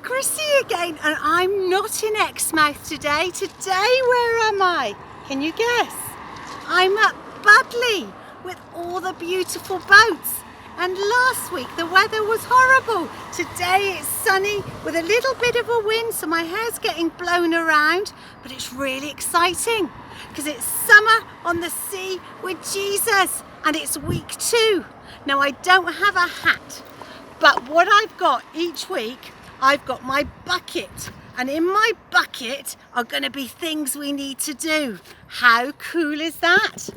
Chrissie again, and I'm not in Exmouth today. Today, where am I? Can you guess? I'm at Budleigh with all the beautiful boats. And last week the weather was horrible. Today it's sunny with a little bit of a wind, so my hair's getting blown around, but it's really exciting because it's summer on the sea with Jesus and it's week 2. Now I don't have a hat, but what I've got each week, I've got my bucket, and in my bucket are going to be things we need to do. How cool is that?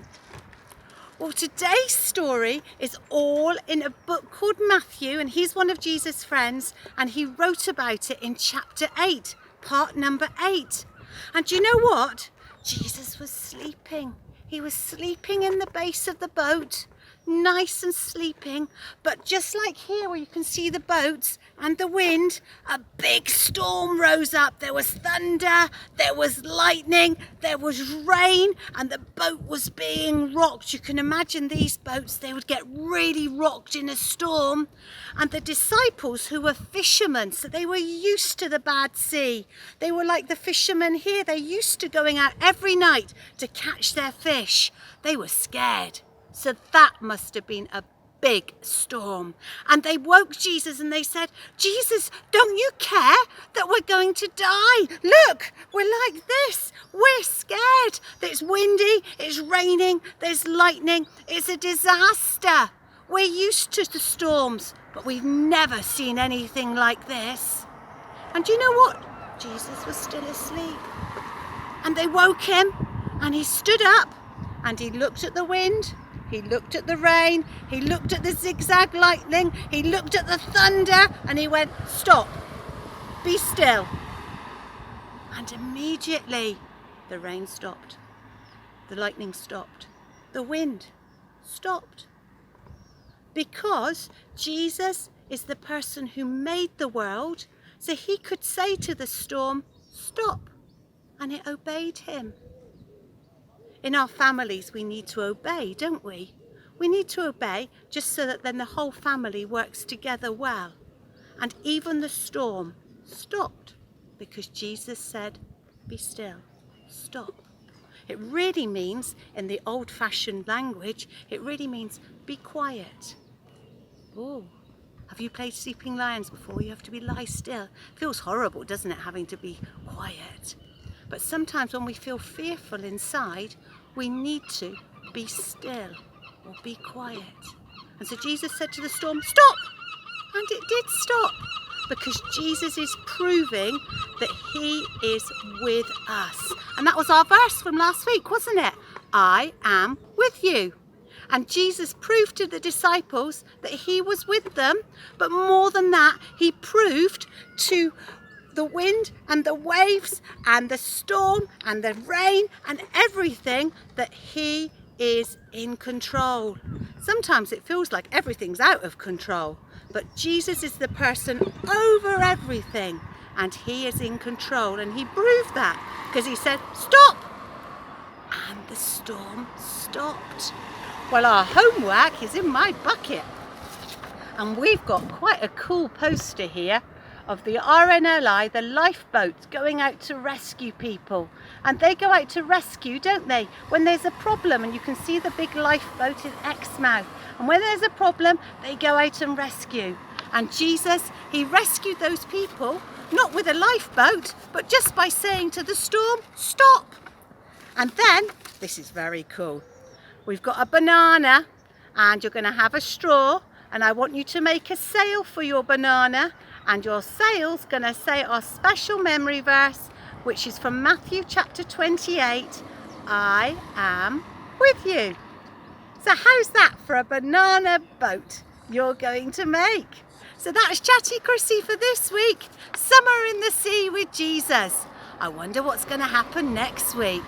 Well, today's story is all in a book called Matthew, and he's one of Jesus' friends, and he wrote about it in chapter 8, part number 8. And do you know what? Jesus was sleeping. He was sleeping in the base of the boat, nice and sleeping. But just like here where you can see the boats and the wind, a big storm rose up. There was thunder, there was lightning, there was rain, and the boat was being rocked. You can imagine these boats, they would get really rocked in a storm. And the disciples, who were fishermen, so they were used to the bad sea. They were like the fishermen here. They're used to going out every night to catch their fish. They were scared. So that must have been a big storm. And they woke Jesus and they said, Jesus, don't you care that we're going to die? Look, we're like this. We're scared. It's windy, it's raining, there's lightning. It's a disaster. We're used to the storms, but we've never seen anything like this. And you know what? Jesus was still asleep. And they woke him and he stood up and he looked at the wind. He looked at the rain, he looked at the zigzag lightning, he looked at the thunder, and he went, stop, be still. And immediately the rain stopped, the lightning stopped, the wind stopped. Because Jesus is the person who made the world, so he could say to the storm, stop, and it obeyed him. In our families, we need to obey, don't we? We need to obey just so that then the whole family works together well. And even the storm stopped because Jesus said, be still, stop. It really means, in the old-fashioned language, it really means be quiet. Oh, have you played Sleeping Lions before? You have to lie still. It feels horrible, doesn't it, having to be quiet? But sometimes when we feel fearful inside, we need to be still or be quiet. And so Jesus said to the storm, stop! And it did stop, because Jesus is proving that he is with us. And that was our verse from last week, wasn't it? I am with you. And Jesus proved to the disciples that he was with them, but more than that, he proved to the wind and the waves and the storm and the rain and everything that he is in control. Sometimes it feels like everything's out of control, but Jesus is the person over everything and he is in control, and he proved that because he said stop, and the storm stopped. Well, our homework is in my bucket, and we've got quite a cool poster here of the RNLI, the lifeboat, going out to rescue people. And they go out to rescue, don't they, when there's a problem, and you can see the big lifeboat in Exmouth. And when there's a problem, they go out and rescue. And Jesus, he rescued those people, not with a lifeboat, but just by saying to the storm, stop. And then, this is very cool, we've got a banana, and you're going to have a straw, and I want you to make a sail for your banana. And your sail's going to say our special memory verse, which is from Matthew chapter 28, I am with you. So how's that for a banana boat you're going to make? So that's Chatty Chrissie for this week. Summer in the sea with Jesus. I wonder what's going to happen next week.